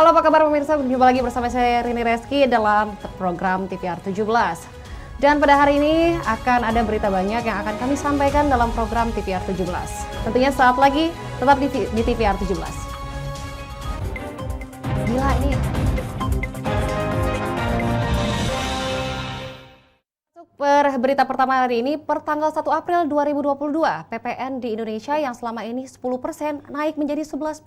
Halo, apa kabar pemirsa? Berjumpa lagi bersama saya Rini Reski dalam program TVR 17. Dan pada hari ini akan ada berita banyak yang akan kami sampaikan dalam program TVR 17. Tentunya saat lagi tetap di TVR 17. Gila ini. Berita pertama hari ini, per tanggal 1 April 2022, PPN di Indonesia yang selama ini 10% naik menjadi 11%.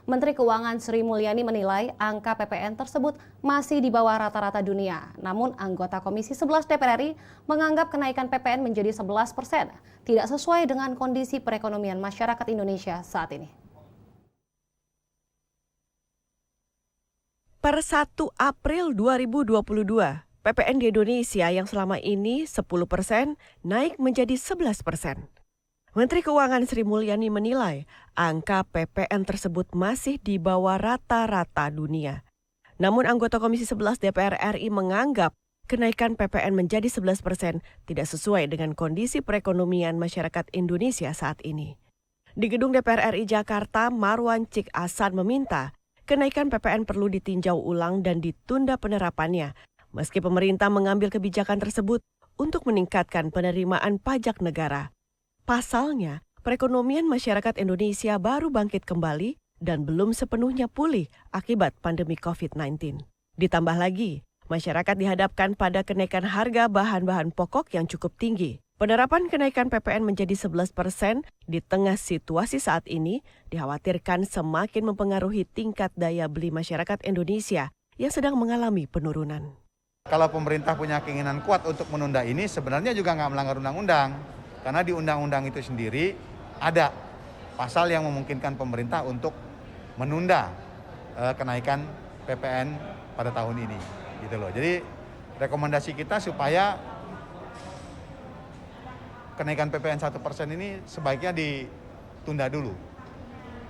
Menteri Keuangan Sri Mulyani menilai angka PPN tersebut masih di bawah rata-rata dunia. Namun anggota Komisi 11 DPR RI menganggap kenaikan PPN menjadi 11% tidak sesuai dengan kondisi perekonomian masyarakat Indonesia saat ini. Per 1 April 2022, PPN di Indonesia yang selama ini 10% naik menjadi 11%. Menteri Keuangan Sri Mulyani menilai angka PPN tersebut masih di bawah rata-rata dunia. Namun anggota Komisi 11 DPR RI menganggap kenaikan PPN menjadi 11% tidak sesuai dengan kondisi perekonomian masyarakat Indonesia saat ini. Di gedung DPR RI Jakarta, Marwan Cik Hasan meminta kenaikan PPN perlu ditinjau ulang dan ditunda penerapannya, meski pemerintah mengambil kebijakan tersebut untuk meningkatkan penerimaan pajak negara. Pasalnya, perekonomian masyarakat Indonesia baru bangkit kembali dan belum sepenuhnya pulih akibat pandemi COVID-19. Ditambah lagi, masyarakat dihadapkan pada kenaikan harga bahan-bahan pokok yang cukup tinggi. Penerapan kenaikan PPN menjadi 11% di tengah situasi saat ini dikhawatirkan semakin mempengaruhi tingkat daya beli masyarakat Indonesia yang sedang mengalami penurunan. Kalau pemerintah punya keinginan kuat untuk menunda ini, sebenarnya juga nggak melanggar undang-undang. Karena di undang-undang itu sendiri ada pasal yang memungkinkan pemerintah untuk menunda kenaikan PPN pada tahun ini. Gitu loh. Jadi rekomendasi kita supaya kenaikan PPN 1% ini sebaiknya ditunda dulu.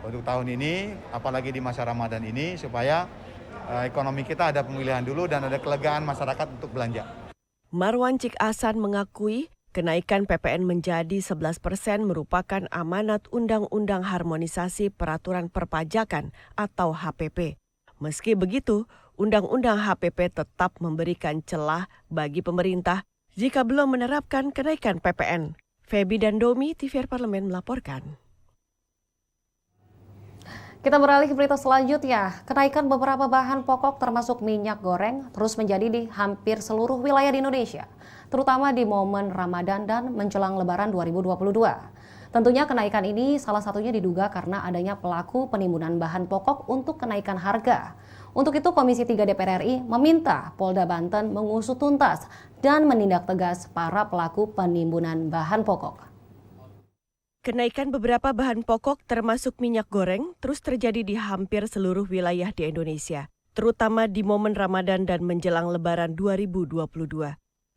Untuk tahun ini, apalagi di masa Ramadan ini, supaya ekonomi kita ada pemilihan dulu dan ada kelegaan masyarakat untuk belanja. Marwan Cik Hasan mengakui kenaikan PPN menjadi 11% merupakan amanat Undang-Undang Harmonisasi Peraturan Perpajakan atau HPP. Meski begitu, Undang-Undang HPP tetap memberikan celah bagi pemerintah jika belum menerapkan kenaikan PPN. Feby dan Domi, TVR Parlemen melaporkan. Kita beralih ke berita selanjutnya. Kenaikan beberapa bahan pokok termasuk minyak goreng terus menjadi di hampir seluruh wilayah di Indonesia, terutama di momen Ramadan dan menjelang Lebaran 2022. Tentunya kenaikan ini salah satunya diduga karena adanya pelaku penimbunan bahan pokok untuk kenaikan harga. Untuk itu Komisi 3 DPR RI meminta Polda Banten mengusut tuntas dan menindak tegas para pelaku penimbunan bahan pokok. Kenaikan beberapa bahan pokok termasuk minyak goreng terus terjadi di hampir seluruh wilayah di Indonesia, terutama di momen Ramadan dan menjelang Lebaran 2022.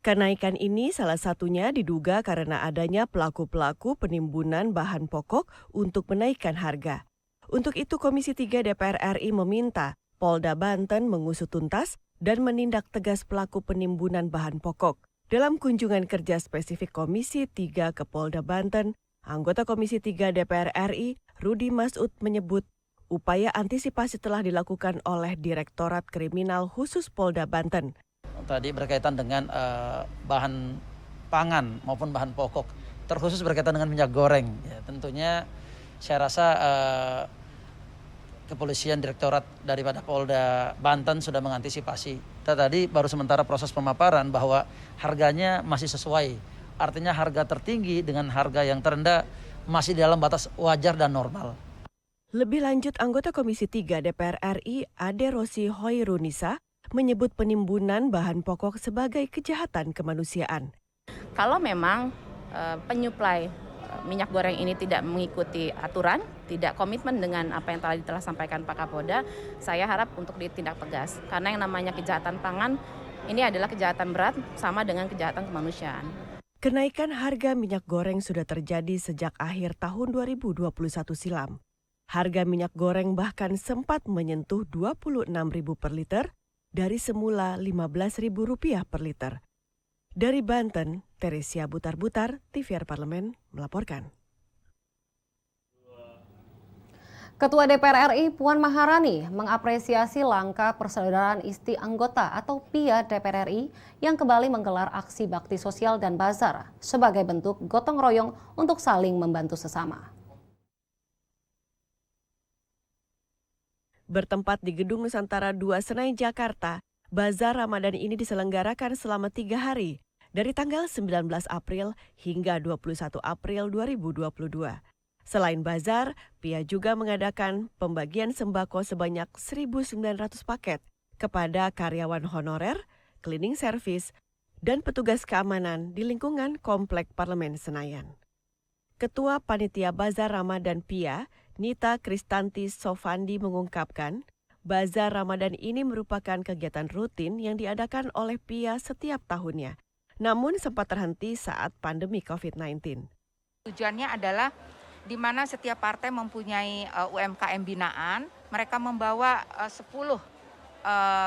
Kenaikan ini salah satunya diduga karena adanya pelaku-pelaku penimbunan bahan pokok untuk menaikkan harga. Untuk itu Komisi 3 DPR RI meminta Polda Banten mengusut tuntas dan menindak tegas pelaku penimbunan bahan pokok. Dalam kunjungan kerja spesifik Komisi 3 ke Polda Banten, anggota Komisi 3 DPR RI, Rudi Masud menyebut upaya antisipasi telah dilakukan oleh Direktorat Kriminal Khusus Polda Banten. Tadi berkaitan dengan bahan pangan maupun bahan pokok, terkhusus berkaitan dengan minyak goreng. Ya, tentunya saya rasa kepolisian Direktorat daripada Polda Banten sudah mengantisipasi. Kita tadi baru sementara proses pemaparan bahwa harganya masih sesuai. Artinya harga tertinggi dengan harga yang terendah masih dalam batas wajar dan normal. Lebih lanjut, anggota Komisi 3 DPR RI, Ade Rosi Hoirunisa, menyebut penimbunan bahan pokok sebagai kejahatan kemanusiaan. Kalau memang penyuplai minyak goreng ini tidak mengikuti aturan, tidak komitmen dengan apa yang telah sampaikan Pak Kapolda, saya harap untuk ditindak tegas. Karena yang namanya kejahatan pangan ini adalah kejahatan berat sama dengan kejahatan kemanusiaan. Kenaikan harga minyak goreng sudah terjadi sejak akhir tahun 2021 silam. Harga minyak goreng bahkan sempat menyentuh Rp26.000 per liter dari semula Rp15.000 per liter. Dari Banten, Teresia Butar-Butar, TVR Parlemen melaporkan. Ketua DPR RI Puan Maharani mengapresiasi langkah persaudaraan isti anggota atau PIA DPR RI yang kembali menggelar aksi bakti sosial dan bazar sebagai bentuk gotong royong untuk saling membantu sesama. Bertempat di Gedung Nusantara 2 Senayan, Jakarta, Bazar Ramadan ini diselenggarakan selama 3 hari, dari tanggal 19 April hingga 21 April 2022. Selain bazar, PIA juga mengadakan pembagian sembako sebanyak 1.900 paket kepada karyawan honorer, cleaning service, dan petugas keamanan di lingkungan Komplek Parlemen Senayan. Ketua Panitia Bazar Ramadan PIA, Nita Kristanti Sofandi mengungkapkan, Bazar Ramadan ini merupakan kegiatan rutin yang diadakan oleh PIA setiap tahunnya, namun sempat terhenti saat pandemi COVID-19. Tujuannya adalah di mana setiap partai mempunyai UMKM binaan, mereka membawa 10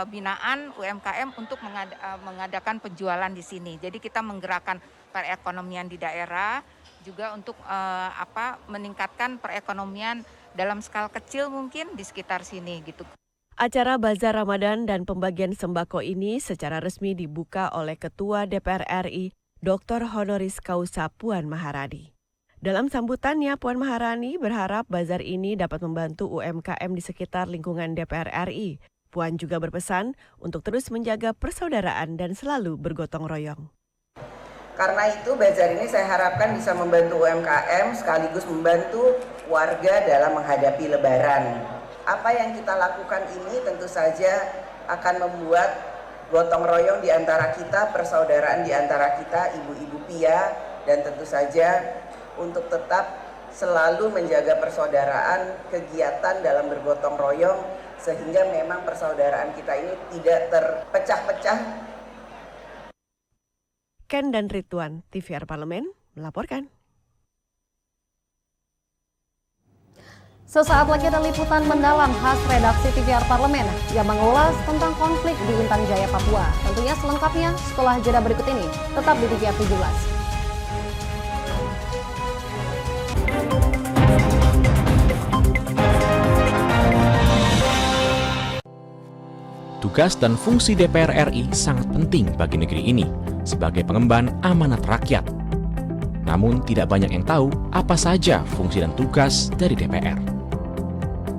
binaan UMKM untuk mengadakan penjualan di sini. Jadi kita menggerakkan perekonomian di daerah, juga untuk meningkatkan perekonomian dalam skala kecil mungkin di sekitar sini gitu. Acara Bazar Ramadan dan pembagian sembako ini secara resmi dibuka oleh Ketua DPR RI, Dr. Honoris Causa Puan Maharani. Dalam sambutannya, Puan Maharani berharap bazar ini dapat membantu UMKM di sekitar lingkungan DPR RI. Puan juga berpesan untuk terus menjaga persaudaraan dan selalu bergotong royong. Karena itu bazar ini saya harapkan bisa membantu UMKM sekaligus membantu warga dalam menghadapi Lebaran. Apa yang kita lakukan ini tentu saja akan membuat gotong royong di antara kita, persaudaraan di antara kita, ibu-ibu PIA, dan tentu saja untuk tetap selalu menjaga persaudaraan, kegiatan dalam bergotong royong, sehingga memang persaudaraan kita ini tidak terpecah-pecah. Ken dan Ridwan, TVR Parlemen, melaporkan. Sesaat lagi ada liputan mendalam khas redaksi TVR Parlemen yang mengulas tentang konflik di Intan Jaya, Papua. Tentunya selengkapnya setelah jeda berikut ini. Tetap di TVR 17. Tugas dan fungsi DPR RI sangat penting bagi negeri ini sebagai pengemban amanat rakyat. Namun tidak banyak yang tahu apa saja fungsi dan tugas dari DPR.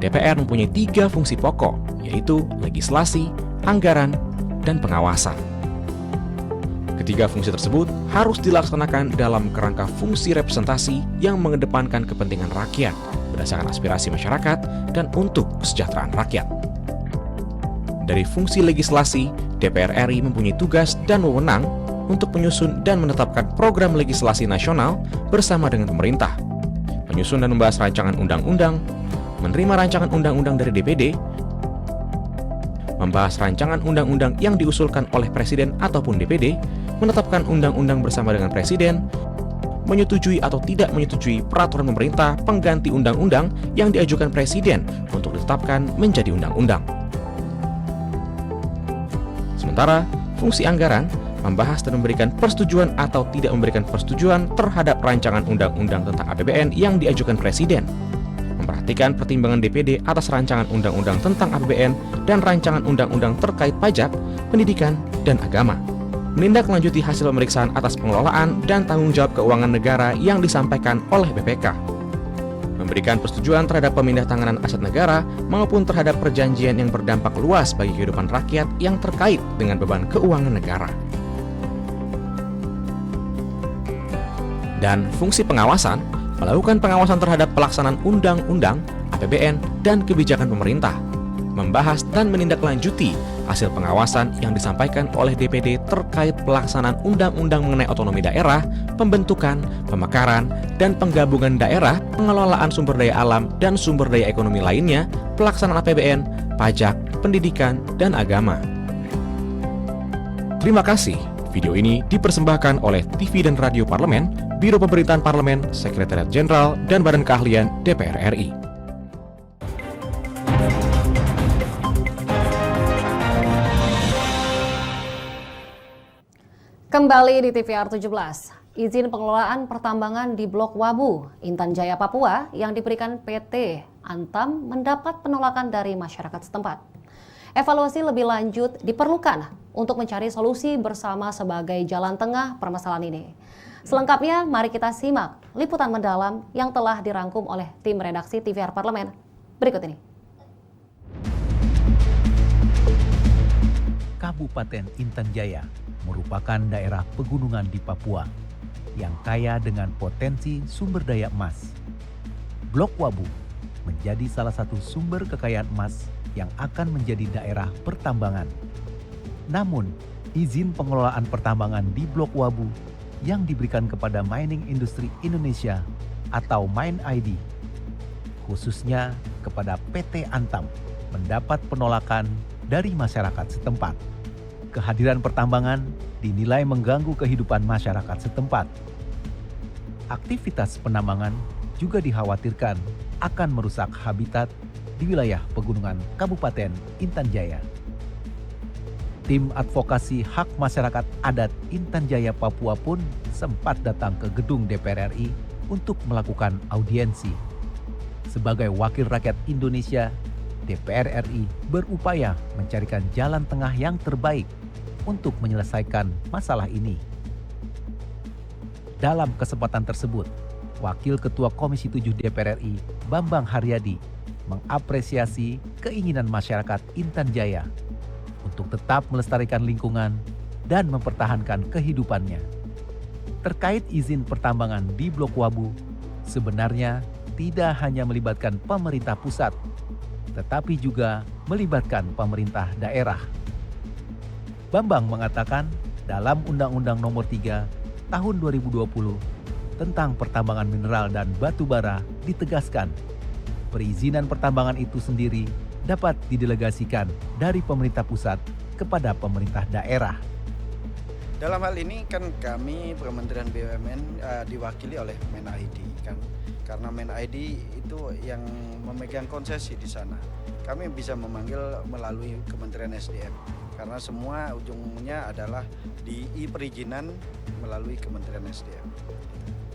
DPR mempunyai 3 fungsi pokok, yaitu legislasi, anggaran, dan pengawasan. Ketiga fungsi tersebut harus dilaksanakan dalam kerangka fungsi representasi yang mengedepankan kepentingan rakyat berdasarkan aspirasi masyarakat dan untuk kesejahteraan rakyat. Dari fungsi legislasi, DPR RI mempunyai tugas dan wewenang untuk menyusun dan menetapkan program legislasi nasional bersama dengan pemerintah, menyusun dan membahas rancangan undang-undang, menerima rancangan undang-undang dari DPD, membahas rancangan undang-undang yang diusulkan oleh Presiden ataupun DPD, menetapkan undang-undang bersama dengan Presiden, menyetujui atau tidak menyetujui peraturan pemerintah pengganti undang-undang yang diajukan Presiden untuk ditetapkan menjadi undang-undang. Sementara, fungsi anggaran membahas dan memberikan persetujuan atau tidak memberikan persetujuan terhadap rancangan undang-undang tentang APBN yang diajukan Presiden, memperhatikan pertimbangan DPD atas rancangan undang-undang tentang APBN dan rancangan undang-undang terkait pajak, pendidikan, dan agama, menindaklanjuti hasil pemeriksaan atas pengelolaan dan tanggung jawab keuangan negara yang disampaikan oleh BPK, memberikan persetujuan terhadap pemindahantanganan aset negara maupun terhadap perjanjian yang berdampak luas bagi kehidupan rakyat yang terkait dengan beban keuangan negara. Dan fungsi pengawasan, melakukan pengawasan terhadap pelaksanaan undang-undang, APBN, dan kebijakan pemerintah, membahas dan menindaklanjuti hasil pengawasan yang disampaikan oleh DPD terkait pelaksanaan undang-undang mengenai otonomi daerah, pembentukan, pemekaran, dan penggabungan daerah, pengelolaan sumber daya alam dan sumber daya ekonomi lainnya, pelaksanaan APBN, pajak, pendidikan, dan agama. Terima kasih. Video ini dipersembahkan oleh TV dan Radio Parlemen, Biro Pemerintahan Parlemen, Sekretariat Jenderal, dan Badan Keahlian DPR RI. Kembali di TVR 17, izin pengelolaan pertambangan di Blok Wabu, Intan Jaya, Papua yang diberikan PT Antam mendapat penolakan dari masyarakat setempat. Evaluasi lebih lanjut diperlukan untuk mencari solusi bersama sebagai jalan tengah permasalahan ini. Selengkapnya, mari kita simak liputan mendalam yang telah dirangkum oleh tim redaksi TVR Parlemen berikut ini. Kabupaten Intan Jaya merupakan daerah pegunungan di Papua yang kaya dengan potensi sumber daya emas. Blok Wabu menjadi salah satu sumber kekayaan emas yang akan menjadi daerah pertambangan. Namun, izin pengelolaan pertambangan di Blok Wabu yang diberikan kepada Mining Industri Indonesia atau MIND, khususnya kepada PT Antam, mendapat penolakan dari masyarakat setempat. Kehadiran pertambangan dinilai mengganggu kehidupan masyarakat setempat. Aktivitas penambangan juga dikhawatirkan akan merusak habitat di wilayah pegunungan Kabupaten Intan Jaya. Tim advokasi hak masyarakat adat Intan Jaya Papua pun sempat datang ke gedung DPR RI untuk melakukan audiensi. Sebagai wakil rakyat Indonesia, DPR RI berupaya mencarikan jalan tengah yang terbaik untuk menyelesaikan masalah ini. Dalam kesempatan tersebut, Wakil Ketua Komisi 7 DPR RI, Bambang Haryadi, mengapresiasi keinginan masyarakat Intan Jaya untuk tetap melestarikan lingkungan dan mempertahankan kehidupannya. Terkait izin pertambangan di Blok Wabu, sebenarnya tidak hanya melibatkan pemerintah pusat, tetapi juga melibatkan pemerintah daerah. Bambang mengatakan dalam Undang-Undang Nomor 3 Tahun 2020 tentang pertambangan mineral dan batu bara ditegaskan, perizinan pertambangan itu sendiri dapat didelegasikan dari pemerintah pusat kepada pemerintah daerah. Dalam hal ini kan kami Kementerian BUMN diwakili oleh MenID kan, karena MenID itu yang memegang konsesi di sana. Kami bisa memanggil melalui Kementerian SDM karena semua ujungnya adalah di perizinan melalui Kementerian SDM.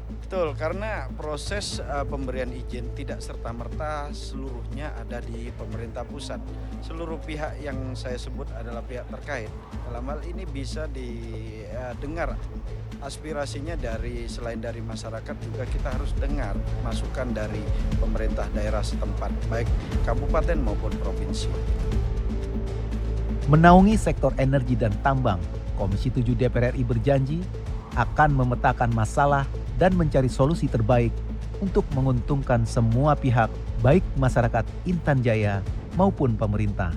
Betul, karena proses pemberian izin tidak serta-merta seluruhnya ada di pemerintah pusat. Seluruh pihak yang saya sebut adalah pihak terkait. Dalam hal ini bisa didengar aspirasinya selain dari masyarakat, juga kita harus dengar masukan dari pemerintah daerah setempat, baik kabupaten maupun provinsi. Menaungi sektor energi dan tambang, Komisi 7 DPR RI berjanji akan memetakan masalah dan mencari solusi terbaik untuk menguntungkan semua pihak, baik masyarakat Intan Jaya maupun pemerintah.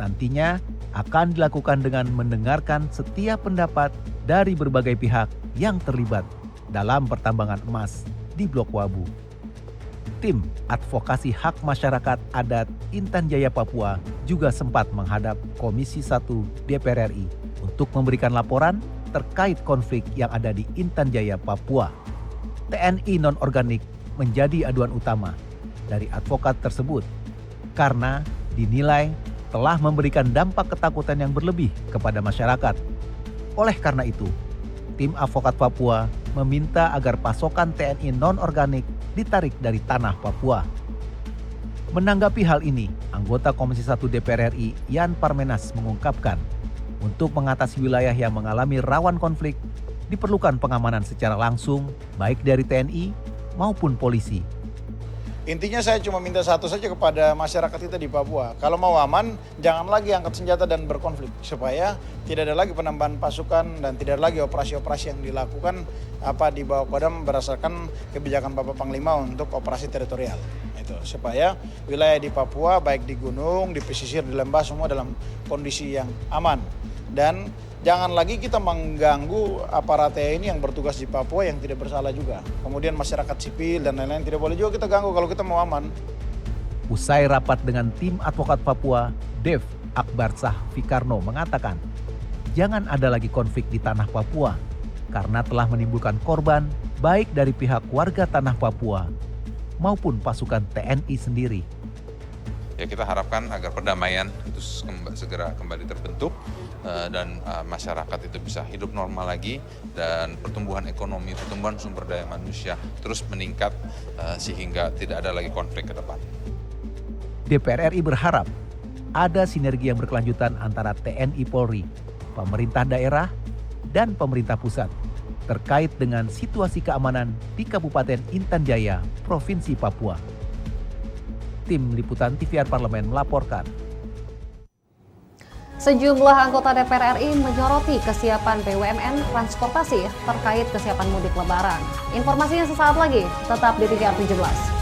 Nantinya akan dilakukan dengan mendengarkan setiap pendapat dari berbagai pihak yang terlibat dalam pertambangan emas di Blok Wabu. Tim advokasi hak masyarakat adat Intan Jaya Papua juga sempat menghadap Komisi 1 DPR RI untuk memberikan laporan terkait konflik yang ada di Intan Jaya, Papua. TNI non-organik menjadi aduan utama dari advokat tersebut karena dinilai telah memberikan dampak ketakutan yang berlebih kepada masyarakat. Oleh karena itu, tim advokat Papua meminta agar pasokan TNI non-organik ditarik dari tanah Papua. Menanggapi hal ini, anggota Komisi 1 DPR RI Yan Parmenas mengungkapkan, untuk mengatasi wilayah yang mengalami rawan konflik, diperlukan pengamanan secara langsung baik dari TNI maupun polisi. Intinya saya cuma minta satu saja kepada masyarakat kita di Papua. Kalau mau aman, jangan lagi angkat senjata dan berkonflik. Supaya tidak ada lagi penambahan pasukan dan tidak ada lagi operasi-operasi yang dilakukan di bawah Kodam berdasarkan kebijakan Bapak Panglima untuk operasi teritorial. Itu supaya wilayah di Papua baik di gunung, di pesisir, di lembah semua dalam kondisi yang aman. Dan jangan lagi kita mengganggu aparat TNI yang bertugas di Papua yang tidak bersalah juga. Kemudian masyarakat sipil dan lain-lain tidak boleh juga kita ganggu kalau kita mau aman. Usai rapat dengan tim advokat Papua, Dev Akbarsah Fikarno mengatakan, jangan ada lagi konflik di tanah Papua karena telah menimbulkan korban baik dari pihak warga tanah Papua maupun pasukan TNI sendiri. Ya, kita harapkan agar perdamaian itu segera kembali terbentuk dan masyarakat itu bisa hidup normal lagi dan pertumbuhan ekonomi, pertumbuhan sumber daya manusia terus meningkat sehingga tidak ada lagi konflik ke depan. DPR RI berharap ada sinergi yang berkelanjutan antara TNI Polri, pemerintah daerah, dan pemerintah pusat terkait dengan situasi keamanan di Kabupaten Intan Jaya, Provinsi Papua. Tim Liputan TVR Parlemen melaporkan. Sejumlah anggota DPR RI menyoroti kesiapan BUMN transportasi terkait kesiapan mudik lebaran. Informasinya sesaat lagi, tetap di TVR 17.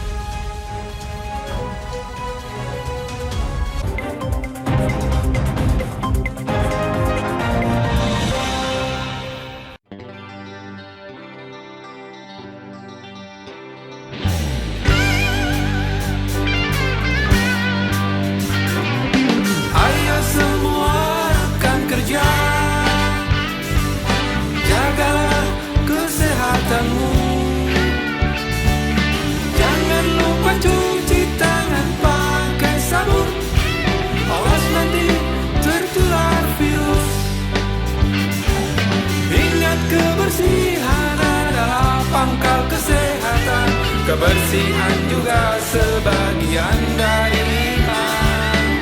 Kebersihan juga sebagian dari iman.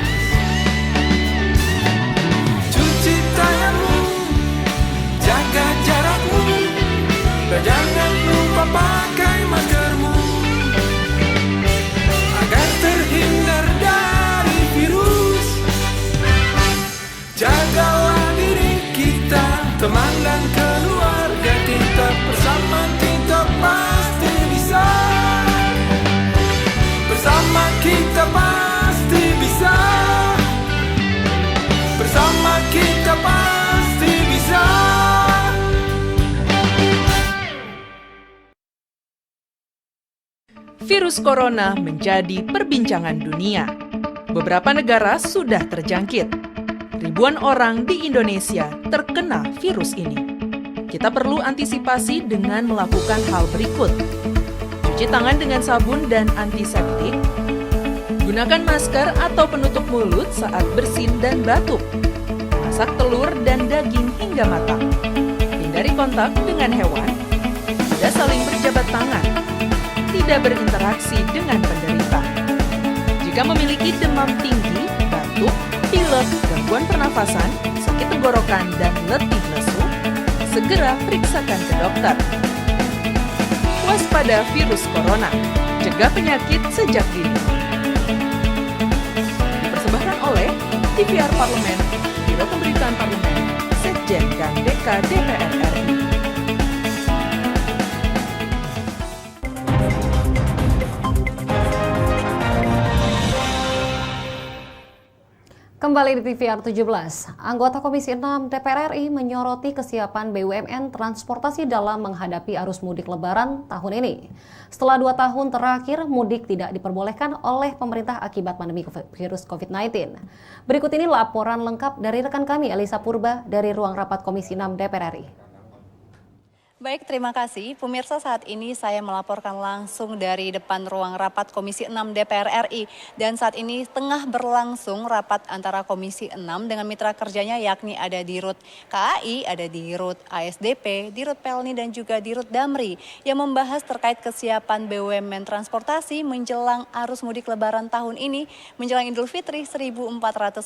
Cuci tanganmu, jaga jarakmu, dan jangan lupa pakai maskermu agar terhindar dari virus. Jagalah diri kita, teman dan keluarga kita, bersama kita pasti bisa. Bersama kita pasti bisa. Bersama kita pasti bisa. Virus corona menjadi perbincangan dunia. Beberapa negara sudah terjangkit. Ribuan orang di Indonesia terkena virus ini. Kita perlu antisipasi dengan melakukan hal berikut. Cuci tangan dengan sabun dan antiseptik. Gunakan masker atau penutup mulut saat bersin dan batuk. Masak telur dan daging hingga matang. Hindari kontak dengan hewan. Tidak saling berjabat tangan. Tidak berinteraksi dengan penderita. Jika memiliki demam tinggi, batuk, pilek, gangguan pernafasan, sakit tenggorokan, dan letih lesu, segera periksakan ke dokter. Waspada virus corona, cegah penyakit sejak dini. Dipersembahkan oleh TVR Parlemen, Biro Pemberitaan Parlemen, Sekjen dan DK DPR RI. Kembali di TVR 17, anggota Komisi 6 DPR RI menyoroti kesiapan BUMN transportasi dalam menghadapi arus mudik lebaran tahun ini. Setelah 2 tahun terakhir, mudik tidak diperbolehkan oleh pemerintah akibat pandemi virus COVID-19. Berikut ini laporan lengkap dari rekan kami Elisa Purba dari Ruang Rapat Komisi 6 DPR RI. Baik, terima kasih. Pemirsa, saat ini saya melaporkan langsung dari depan ruang rapat Komisi 6 DPR RI. Dan saat ini tengah berlangsung rapat antara Komisi 6 dengan mitra kerjanya, yakni ada Dirut KAI, ada Dirut ASDP, Dirut Pelni, dan juga Dirut Damri, yang membahas terkait kesiapan BUMN transportasi menjelang arus mudik lebaran tahun ini, menjelang Idul Fitri 1443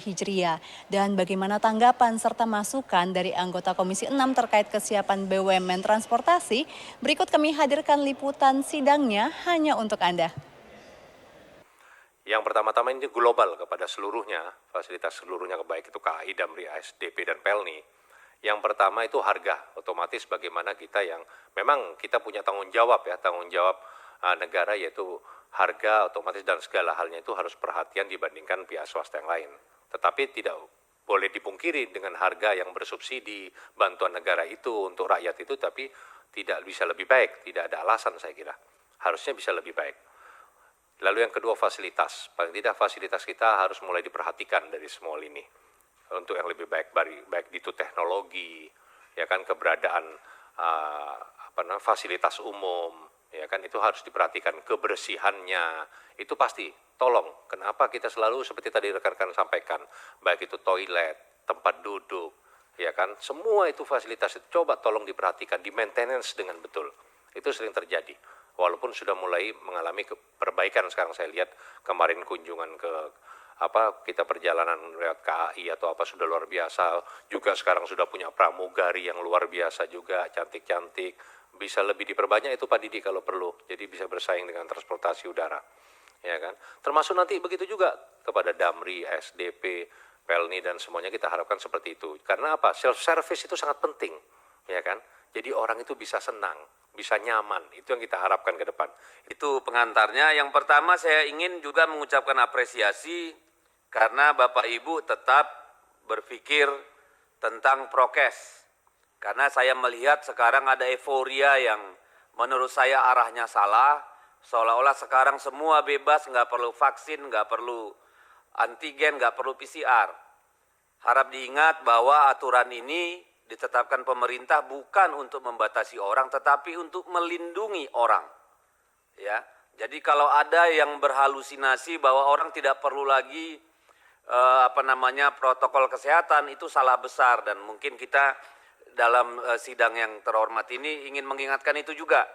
Hijriah. Dan bagaimana tanggapan serta masukan dari anggota Komisi 6 terkait kesiapan BUMN transportasi, berikut kami hadirkan liputan sidangnya hanya untuk Anda. Yang pertama-tama ini global kepada seluruhnya, fasilitas seluruhnya, baik itu KAI, Damri, ASDP, dan Pelni. Yang pertama itu harga, otomatis bagaimana kita yang memang kita punya tanggung jawab negara, yaitu harga otomatis dan segala halnya itu harus perhatian dibandingkan pihak swasta yang lain. Tetapi tidak boleh dipungkiri dengan harga yang bersubsidi, bantuan negara itu untuk rakyat itu, tapi tidak bisa lebih baik, tidak ada alasan saya kira. Harusnya bisa lebih baik. Lalu yang kedua fasilitas, paling tidak fasilitas kita harus mulai diperhatikan dari semua lini. Untuk yang lebih baik, baik itu teknologi, ya kan, keberadaan fasilitas umum, ya kan, itu harus diperhatikan, kebersihannya, itu pasti. Tolong, kenapa kita selalu seperti tadi rekan-rekan sampaikan, baik itu toilet, tempat duduk, ya kan? Semua itu fasilitas itu coba tolong diperhatikan, di maintenance dengan betul. Itu sering terjadi. Walaupun sudah mulai mengalami perbaikan sekarang saya lihat kemarin kunjungan ke kita perjalanan lewat KAI atau sudah luar biasa. Juga sekarang sudah punya pramugari yang luar biasa juga, cantik-cantik. Bisa lebih diperbanyak itu Pak Didi kalau perlu. Jadi bisa bersaing dengan transportasi udara. Ya kan? Termasuk nanti begitu juga kepada Damri, SDP, Pelni dan semuanya kita harapkan seperti itu. Karena apa? Self service itu sangat penting, ya kan? Jadi orang itu bisa senang, bisa nyaman. Itu yang kita harapkan ke depan. Itu pengantarnya. Yang pertama saya ingin juga mengucapkan apresiasi karena Bapak Ibu tetap berpikir tentang prokes. Karena saya melihat sekarang ada euforia yang menurut saya arahnya salah. Seolah-olah sekarang semua bebas, nggak perlu vaksin, nggak perlu antigen, nggak perlu PCR. Harap diingat bahwa aturan ini ditetapkan pemerintah bukan untuk membatasi orang, tetapi untuk melindungi orang. Ya, jadi kalau ada yang berhalusinasi bahwa orang tidak perlu lagi protokol kesehatan, itu salah besar dan mungkin kita dalam sidang yang terhormat ini ingin mengingatkan itu juga.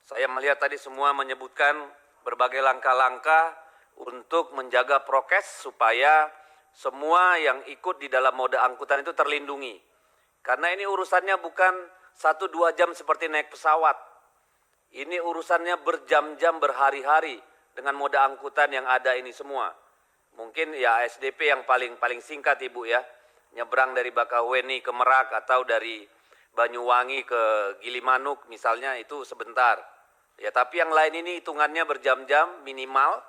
Saya melihat tadi semua menyebutkan berbagai langkah-langkah untuk menjaga prokes supaya semua yang ikut di dalam moda angkutan itu terlindungi. Karena ini urusannya bukan 1-2 jam seperti naik pesawat. Ini urusannya berjam-jam, berhari-hari dengan moda angkutan yang ada ini semua. Mungkin ya SDP yang paling singkat Ibu ya. Nyebrang dari Bakauheni ke Merak atau dari Banyuwangi ke Gilimanuk misalnya itu sebentar. Ya tapi yang lain ini hitungannya berjam-jam minimal.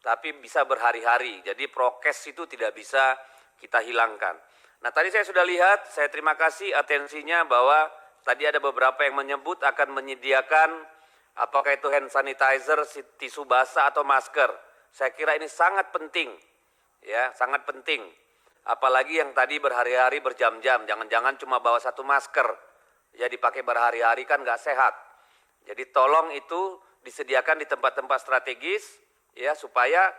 Tapi bisa berhari-hari. Jadi prokes itu tidak bisa kita hilangkan. Nah tadi saya sudah lihat, saya terima kasih atensinya bahwa tadi ada beberapa yang menyebut akan menyediakan apakah itu hand sanitizer, tisu basah atau masker. Saya kira ini sangat penting, ya sangat penting. Apalagi yang tadi berhari-hari berjam-jam, jangan-jangan cuma bawa 1 masker, ya dipakai berhari-hari kan nggak sehat. Jadi tolong itu disediakan di tempat-tempat strategis, ya supaya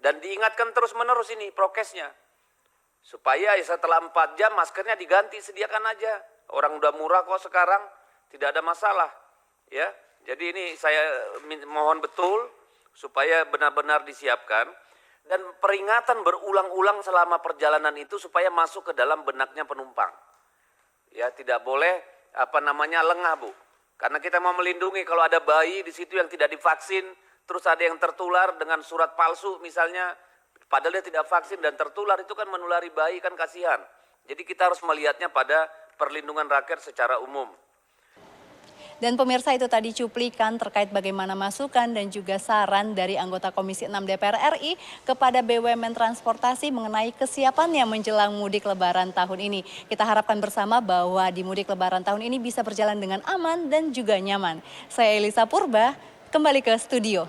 dan diingatkan terus-menerus ini prokesnya. Supaya setelah 4 jam maskernya diganti, sediakan aja. Orang udah murah kok sekarang, tidak ada masalah. Ya, jadi ini saya mohon betul supaya benar-benar disiapkan dan peringatan berulang-ulang selama perjalanan itu supaya masuk ke dalam benaknya penumpang. Ya, tidak boleh lengah Bu. Karena kita mau melindungi kalau ada bayi di situ yang tidak divaksin, terus ada yang tertular dengan surat palsu misalnya. Padahal dia tidak vaksin dan tertular itu kan menulari bayi kan kasihan. Jadi kita harus melihatnya pada perlindungan rakyat secara umum. Dan pemirsa itu tadi cuplikan terkait bagaimana masukan dan juga saran dari anggota Komisi 6 DPR RI kepada BUMN Transportasi mengenai kesiapannya menjelang mudik lebaran tahun ini. Kita harapkan bersama bahwa di mudik lebaran tahun ini bisa berjalan dengan aman dan juga nyaman. Saya Elisa Purba, kembali ke studio.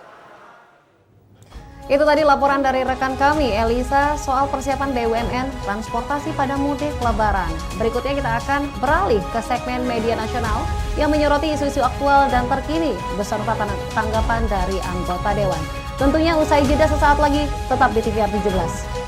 Itu tadi laporan dari rekan kami, Elisa, soal persiapan BUMN transportasi pada mudik lebaran. Berikutnya kita akan beralih ke segmen media nasional yang menyoroti isu-isu aktual dan terkini beserta tanggapan dari anggota Dewan. Tentunya usai jeda sesaat lagi, tetap di TVR 17.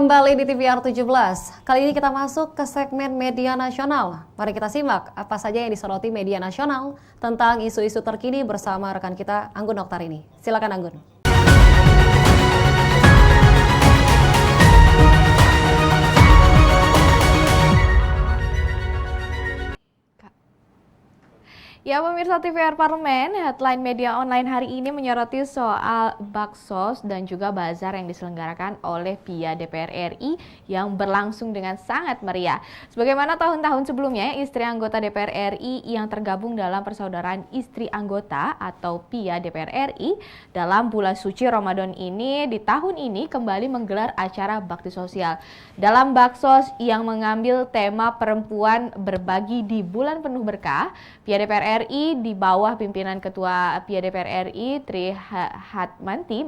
kembali di TVR 17. Kali ini kita masuk ke segmen media nasional. Mari kita simak apa saja yang disoroti media nasional tentang isu-isu terkini bersama rekan kita Anggun Oktarini. Silakan Anggun. Ya, pemirsa TVR Parlemen, headline media online hari ini menyoroti soal baksos dan juga bazar yang diselenggarakan oleh PIA DPR RI yang berlangsung dengan sangat meriah. Sebagaimana tahun-tahun sebelumnya, istri anggota DPR RI yang tergabung dalam Persaudaraan Istri Anggota atau PIA DPR RI dalam bulan suci Ramadan ini di tahun ini kembali menggelar acara bakti sosial. Dalam baksos yang mengambil tema perempuan berbagi di bulan penuh berkah, PIA DPR RI di bawah pimpinan Ketua PIA DPR RI Tri Hatmanti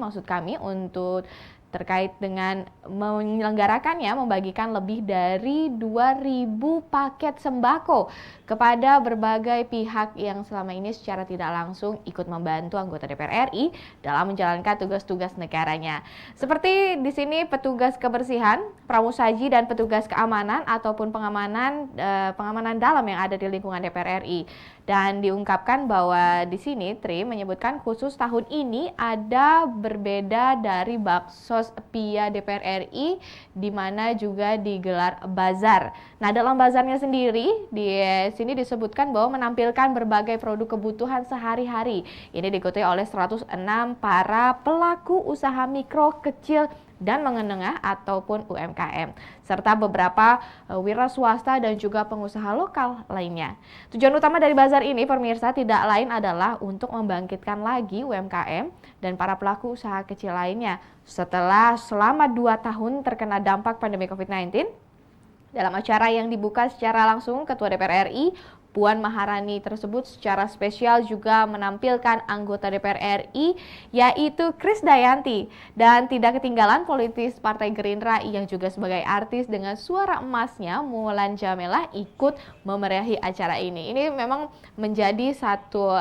untuk terkait dengan menyelenggarakannya membagikan lebih dari 2.000 paket sembako kepada berbagai pihak yang selama ini secara tidak langsung ikut membantu anggota DPR RI dalam menjalankan tugas-tugas negaranya. Seperti di sini petugas kebersihan, pramusaji dan petugas keamanan ataupun pengamanan dalam yang ada di lingkungan DPR RI. Dan diungkapkan bahwa di sini Tri menyebutkan khusus tahun ini ada berbeda dari baksos PIA DPR RI di mana juga digelar bazar. Nah, dalam bazarnya sendiri di sini disebutkan bahwa menampilkan berbagai produk kebutuhan sehari-hari. Ini diikuti oleh 106 para pelaku usaha mikro, kecil dan menengah ataupun UMKM, serta beberapa wira swasta dan juga pengusaha lokal lainnya. Tujuan utama dari bazar ini, pemirsa, tidak lain adalah untuk membangkitkan lagi UMKM dan para pelaku usaha kecil lainnya setelah selama 2 tahun terkena dampak pandemi COVID-19. Dalam acara yang dibuka secara langsung, Ketua DPR RI Puan Maharani tersebut secara spesial juga menampilkan anggota DPR RI yaitu Krisdayanti, dan tidak ketinggalan politis Partai Gerindra yang juga sebagai artis dengan suara emasnya Mulan Jameela ikut memeriahi acara ini. Ini memang menjadi satu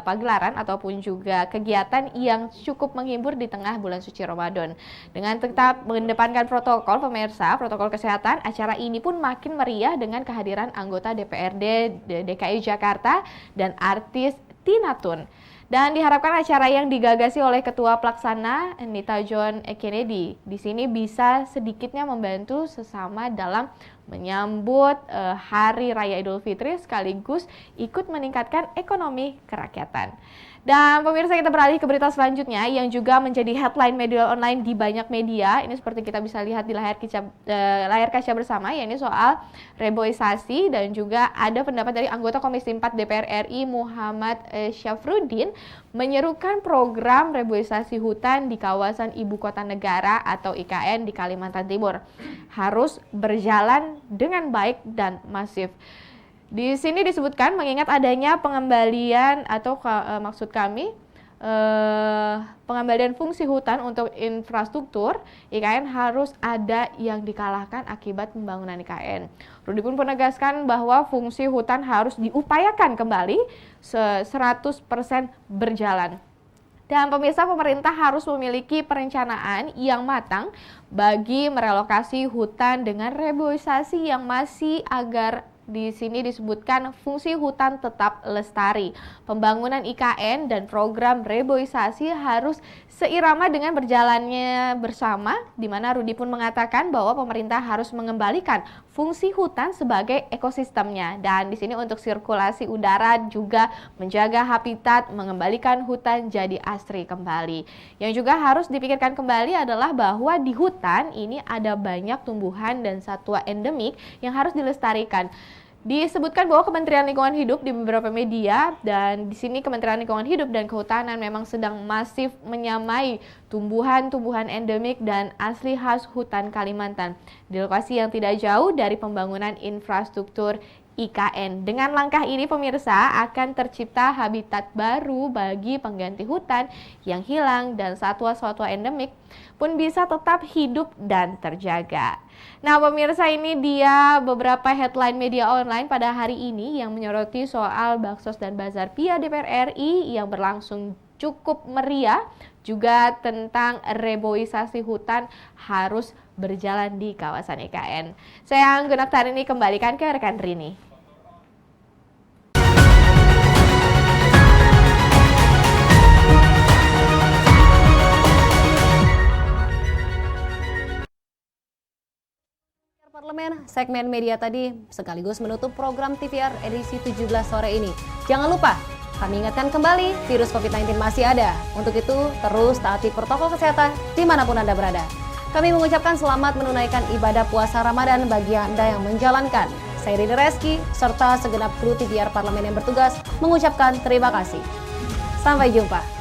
pagelaran ataupun juga kegiatan yang cukup menghibur di tengah bulan suci Ramadan. Dengan tetap mengedepankan protokol, pemirsa, protokol kesehatan, acara ini pun makin meriah dengan kehadiran anggota DPRD DKI Jakarta dan artis Tina Tun. Dan diharapkan acara yang digagasi oleh Ketua Pelaksana Nita John Kennedy di sini bisa sedikitnya membantu sesama dalam menyambut Hari Raya Idul Fitri sekaligus ikut meningkatkan ekonomi kerakyatan. Dan pemirsa, kita beralih ke berita selanjutnya yang juga menjadi headline media online di banyak media. Ini seperti kita bisa lihat di layar kaca bersama, yakni soal reboisasi, dan juga ada pendapat dari anggota Komisi 4 DPR RI Muhammad Syafruddin menyerukan program reboisasi hutan di kawasan Ibu Kota Negara atau IKN di Kalimantan Timur harus berjalan dengan baik dan masif. Di sini disebutkan mengingat adanya pengembalian atau pengembalian fungsi hutan untuk infrastruktur, IKN harus ada yang dikalahkan akibat pembangunan IKN. Rudi pun menegaskan bahwa fungsi hutan harus diupayakan kembali 100% berjalan. Dan pemirsa, pemerintah harus memiliki perencanaan yang matang bagi merelokasi hutan dengan reboisasi yang masih agar di sini disebutkan fungsi hutan tetap lestari. Pembangunan IKN dan program reboisasi harus seirama dengan berjalannya bersama, di mana Rudi pun mengatakan bahwa pemerintah harus mengembalikan fungsi hutan sebagai ekosistemnya. Dan di sini untuk sirkulasi udara juga menjaga habitat, mengembalikan hutan jadi asri kembali. Yang juga harus dipikirkan kembali adalah bahwa di hutan ini ada banyak tumbuhan dan satwa endemik yang harus dilestarikan. Disebutkan bahwa Kementerian Lingkungan Hidup di beberapa media, dan di sini Kementerian Lingkungan Hidup dan Kehutanan memang sedang masif menyamai tumbuhan-tumbuhan endemik dan asli khas hutan Kalimantan di lokasi yang tidak jauh dari pembangunan infrastruktur IKN. Dengan langkah ini, pemirsa, akan tercipta habitat baru bagi pengganti hutan yang hilang, dan satwa-satwa endemik pun bisa tetap hidup dan terjaga. Nah, pemirsa, ini dia beberapa headline media online pada hari ini yang menyoroti soal baksos dan bazar PIA DPR RI yang berlangsung cukup meriah, juga tentang reboisasi hutan harus berjalan di kawasan IKN. Saya Anggun Aktarini kembalikan ke rekan Rini. Parlemen, segmen media tadi sekaligus menutup program TVR edisi 17 sore ini. Jangan lupa, kami ingatkan kembali, virus COVID-19 masih ada. Untuk itu, terus taati protokol kesehatan dimanapun Anda berada. Kami mengucapkan selamat menunaikan ibadah puasa Ramadan bagi Anda yang menjalankan. Saya Rini Reski, serta segenap kru TVR Parlemen yang bertugas mengucapkan terima kasih. Sampai jumpa.